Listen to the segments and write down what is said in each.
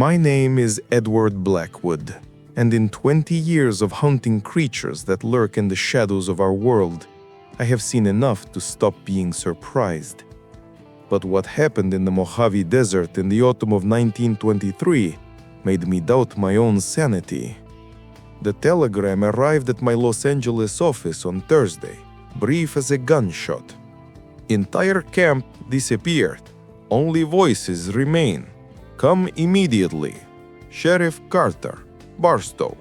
My name is Edward Blackwood, and in 20 years of hunting creatures that lurk in the shadows of our world, I have seen enough to stop being surprised. But what happened in the Mojave Desert in the autumn of 1923 made me doubt my own sanity. The telegram arrived at my Los Angeles office on Thursday, brief as a gunshot. Entire camp disappeared. Only voices remain. Come immediately. Sheriff Carter, Barstow.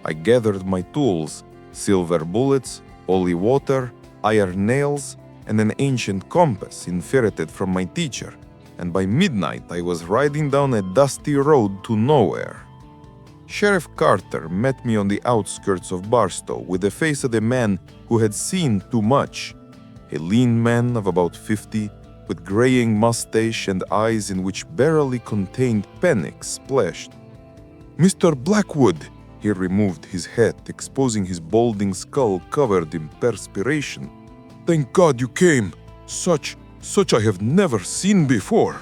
I gathered my tools, silver bullets, holy water, iron nails, and an ancient compass inherited from my teacher, and by midnight I was riding down a dusty road to nowhere. Sheriff Carter met me on the outskirts of Barstow with the face of a man who had seen too much. A lean man of about 50, with graying mustache and eyes in which barely contained panic splashed. "Mr. Blackwood!" He removed his hat, exposing his balding skull covered in perspiration. "Thank God you came! Such I have never seen before!"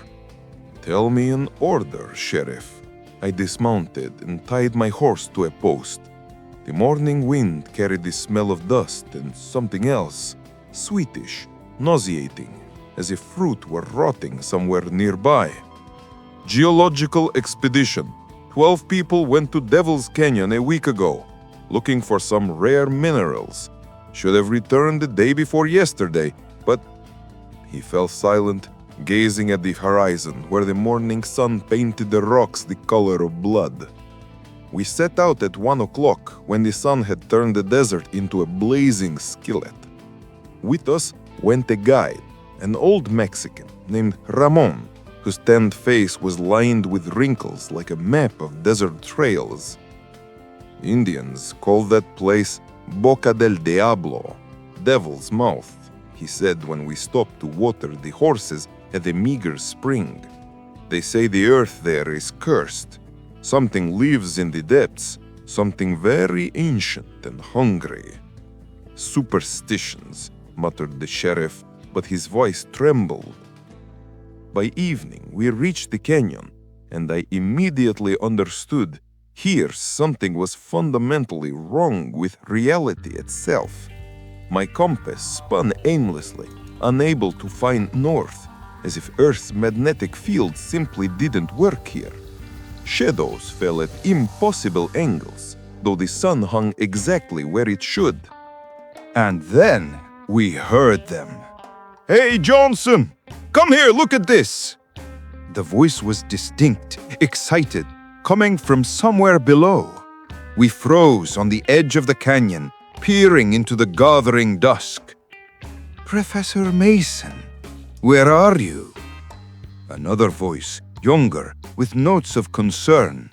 "Tell me an order, Sheriff." I dismounted and tied my horse to a post. The morning wind carried the smell of dust and something else, sweetish, nauseating, as if fruit were rotting somewhere nearby. "Geological expedition. 12 people went to Devil's Canyon a week ago, looking for some rare minerals. Should have returned the day before yesterday, but..." He fell silent, gazing at the horizon where the morning sun painted the rocks the color of blood. We set out at 1 o'clock when the sun had turned the desert into a blazing skillet. With us went a guide, an old Mexican named Ramon, whose tanned face was lined with wrinkles like a map of desert trails. "Indians call that place Boca del Diablo, Devil's Mouth," he said when we stopped to water the horses at a meager spring. "They say the earth there is cursed. Something lives in the depths, something very ancient and hungry." "Superstitions," muttered the sheriff, but his voice trembled. By evening, we reached the canyon, and I immediately understood here something was fundamentally wrong with reality itself. My compass spun aimlessly, unable to find north, as if Earth's magnetic field simply didn't work here. Shadows fell at impossible angles, though the sun hung exactly where it should. And then we heard them. "Hey, Johnson! Come here, look at this!" The voice was distinct, excited, coming from somewhere below. We froze on the edge of the canyon, peering into the gathering dusk. "Professor Mason, where are you?" Another voice, younger, with notes of concern.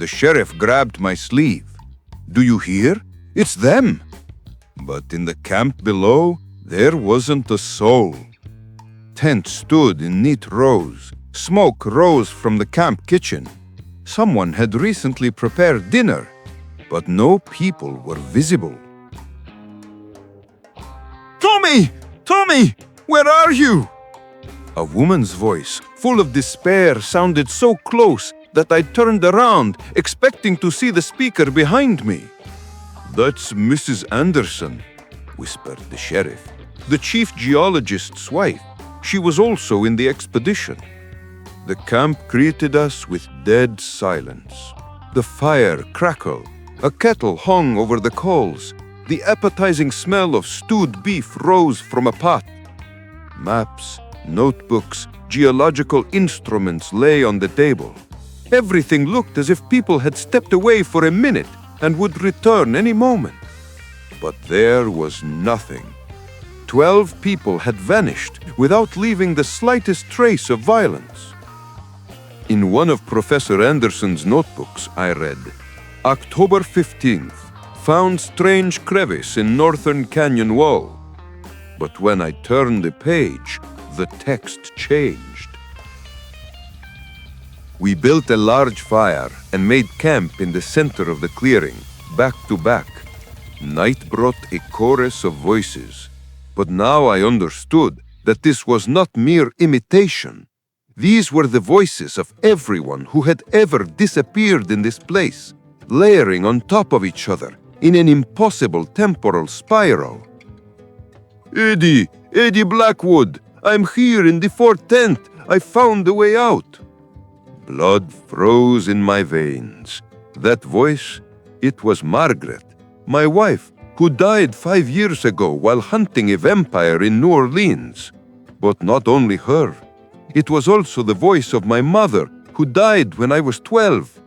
The sheriff grabbed my sleeve. "Do you hear? It's them!" But in the camp below, there wasn't a soul. Tents stood in neat rows. Smoke rose from the camp kitchen. Someone had recently prepared dinner, but no people were visible. "Tommy! Tommy! Where are you?" A woman's voice, full of despair, sounded so close that I turned around, expecting to see the speaker behind me. "That's Mrs. Anderson," whispered the sheriff, the chief geologist's wife. She was also in the expedition. The camp greeted us with dead silence. The fire crackled. A kettle hung over the coals. The appetizing smell of stewed beef rose from a pot. Maps, notebooks, geological instruments lay on the table. Everything looked as if people had stepped away for a minute and would return any moment. But there was nothing. 12 people had vanished without leaving the slightest trace of violence. In one of Professor Anderson's notebooks, I read, "October 15th, found strange crevice in northern canyon wall." But when I turned the page, the text changed. We built a large fire and made camp in the center of the clearing, back to back. Night brought a chorus of voices, but now I understood that this was not mere imitation. These were the voices of everyone who had ever disappeared in this place, layering on top of each other in an impossible temporal spiral. Eddie Blackwood, I'm here in the fourth tent. I found the way out. Blood froze in my veins. That voice, it was Margaret, my wife, who died 5 years ago while hunting a vampire in New Orleans. But not only her. It was also the voice of my mother, who died when I was 12.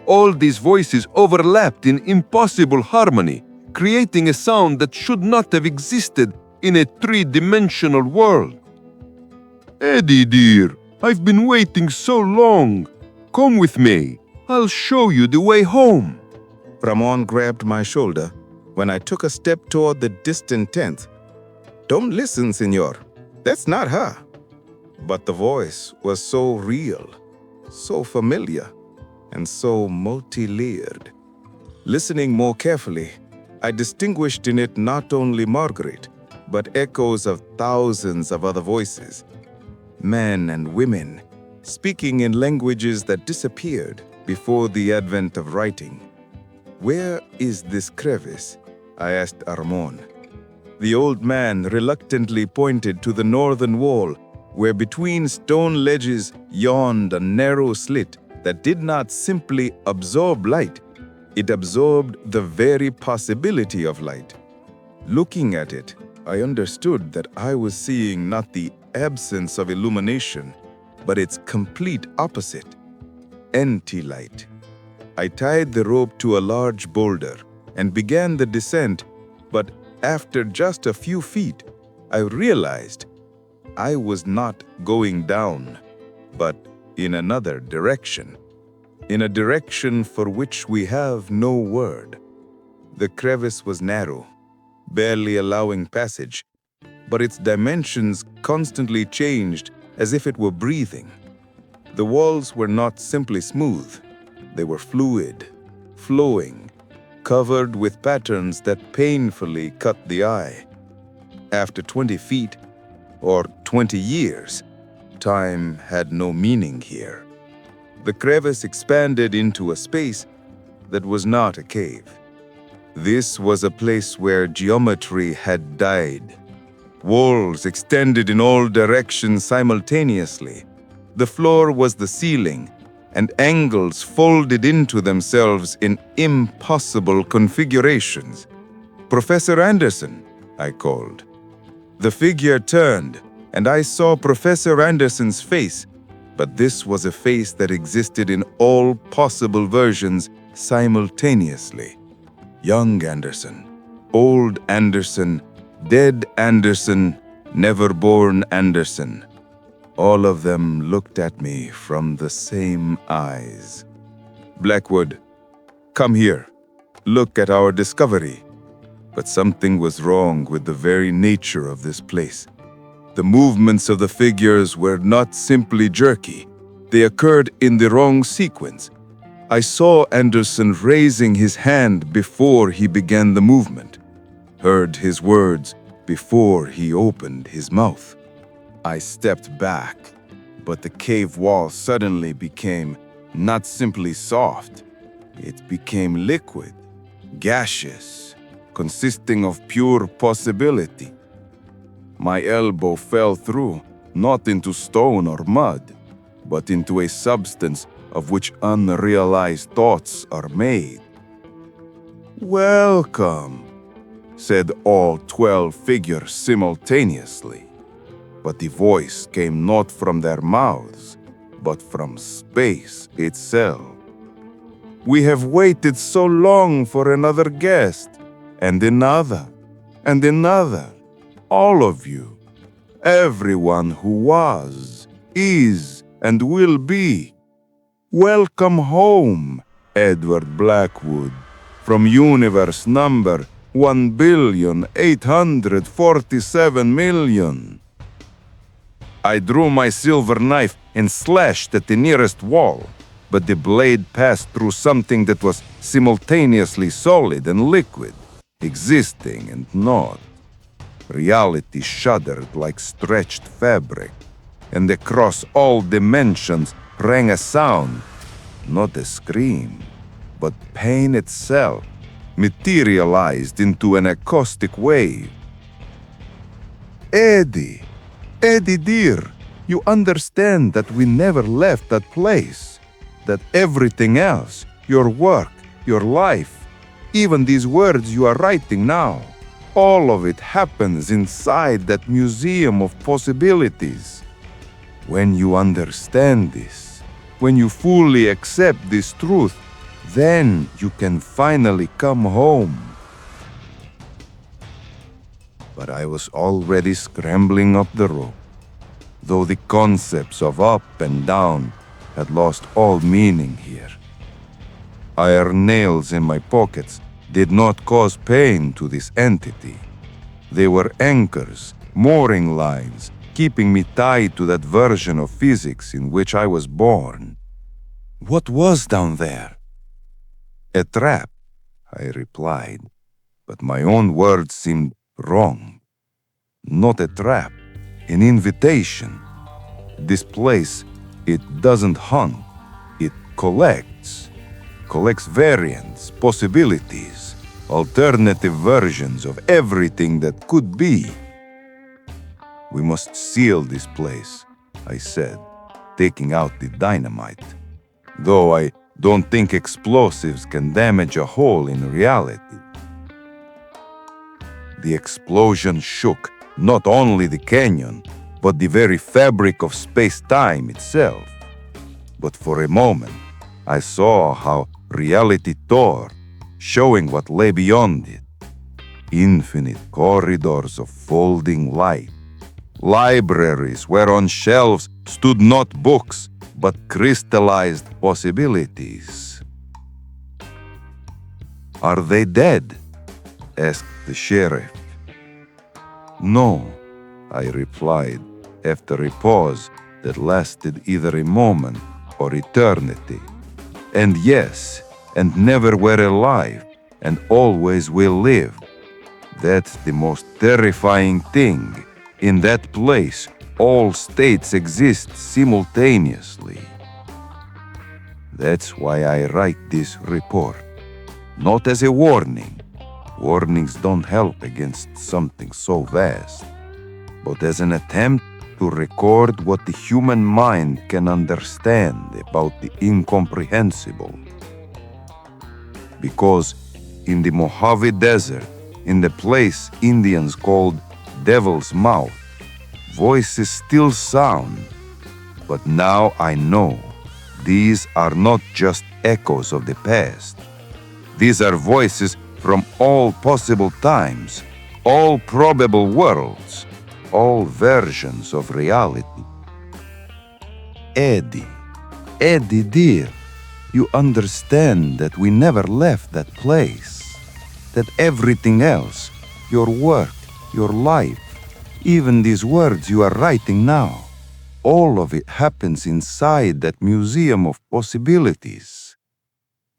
All these voices overlapped in impossible harmony, creating a sound that should not have existed in a three-dimensional world. Eddie, dear, I've been waiting so long. Come with me. I'll show you the way home. Ramon grabbed my shoulder when I took a step toward the distant tent. Don't listen, senor. That's not her. But the voice was so real, so familiar, and so multi-layered. Listening more carefully, I distinguished in it not only Margaret, but echoes of thousands of other voices. Men and women, speaking in languages that disappeared before the advent of writing. Where is this crevice? I asked Ramon. The old man reluctantly pointed to the northern wall, where between stone ledges yawned a narrow slit that did not simply absorb light, it absorbed the very possibility of light. Looking at it, I understood that I was seeing not the absence of illumination, but its complete opposite, anti-light. I tied the rope to a large boulder and began the descent, but after just a few feet, I realized I was not going down, but in another direction, in a direction for which we have no word. The crevice was narrow, barely allowing passage, but its dimensions constantly changed as if it were breathing. The walls were not simply smooth, they were fluid, flowing, covered with patterns that painfully cut the eye. After 20 feet, or 20 years, time had no meaning here. The crevice expanded into a space that was not a cave. This was a place where geometry had died. Walls extended in all directions simultaneously. The floor was the ceiling, and angles folded into themselves in impossible configurations. "Professor Anderson," I called. The figure turned, and I saw Professor Anderson's face, but this was a face that existed in all possible versions simultaneously. Young Anderson, old Anderson, dead Anderson, never-born Anderson. All of them looked at me from the same eyes. "Blackwood, come here. Look at our discovery." But something was wrong with the very nature of this place. The movements of the figures were not simply jerky. They occurred in the wrong sequence. I saw Anderson raising his hand before he began the movement, heard his words before he opened his mouth. I stepped back, but the cave wall suddenly became not simply soft. It became liquid, gaseous, consisting of pure possibility. My elbow fell through, not into stone or mud, but into a substance of which unrealized thoughts are made. "Welcome," said all 12 figures simultaneously. But the voice came not from their mouths, but from space itself. "We have waited so long for another guest, and another, and another. All of you, everyone who was, is, and will be. Welcome home, Edward Blackwood, from universe number 1,847,000,000. I drew my silver knife and slashed at the nearest wall, but the blade passed through something that was simultaneously solid and liquid, existing and not. Reality shuddered like stretched fabric. and across all dimensions rang a sound, not a scream, but pain itself, materialized into an acoustic wave. Eddie, Eddie dear, you understand that we never left that place, that everything else, your work, your life, even these words you are writing now, all of it happens inside that museum of possibilities. When you understand this, when you fully accept this truth, then you can finally come home. But I was already scrambling up the rope, though the concepts of up and down had lost all meaning here. Iron nails in my pockets did not cause pain to this entity. They were anchors, mooring lines, keeping me tied to that version of physics in which I was born. What was down there? A trap, I replied, but my own words seemed wrong. Not a trap, an invitation. This place, it doesn't hunt, it collects variants, possibilities, alternative versions of everything that could be. We must seal this place, I said, taking out the dynamite. Though I don't think explosives can damage a hole in reality. The explosion shook not only the canyon, but the very fabric of space-time itself. But for a moment, I saw how reality tore, showing what lay beyond it. Infinite corridors of folding light. Libraries where on shelves stood not books, but crystallized possibilities. Are they dead? Asked the sheriff. No, I replied, after a pause that lasted either a moment or eternity. And yes, and never were alive, and always will live. That's the most terrifying thing. In that place, all states exist simultaneously. That's why I write this report. Not as a warning. Warnings don't help against something so vast. But as an attempt to record what the human mind can understand about the incomprehensible. Because in the Mojave Desert, in the place Indians called Devil's Mouth, voices still sound. But now I know these are not just echoes of the past. These are voices from all possible times, all probable worlds, all versions of reality. Eddie dear, you understand that we never left that place, that everything else, your work, your life, even these words you are writing now, all of it happens inside that museum of possibilities.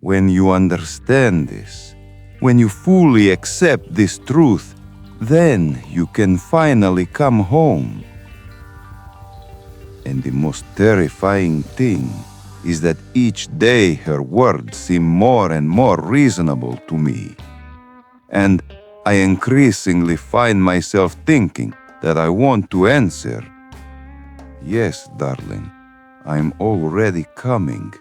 When you understand this, when you fully accept this truth, then you can finally come home. And the most terrifying thing is that each day her words seem more and more reasonable to me. And I increasingly find myself thinking that I want to answer, yes, darling, I'm already coming.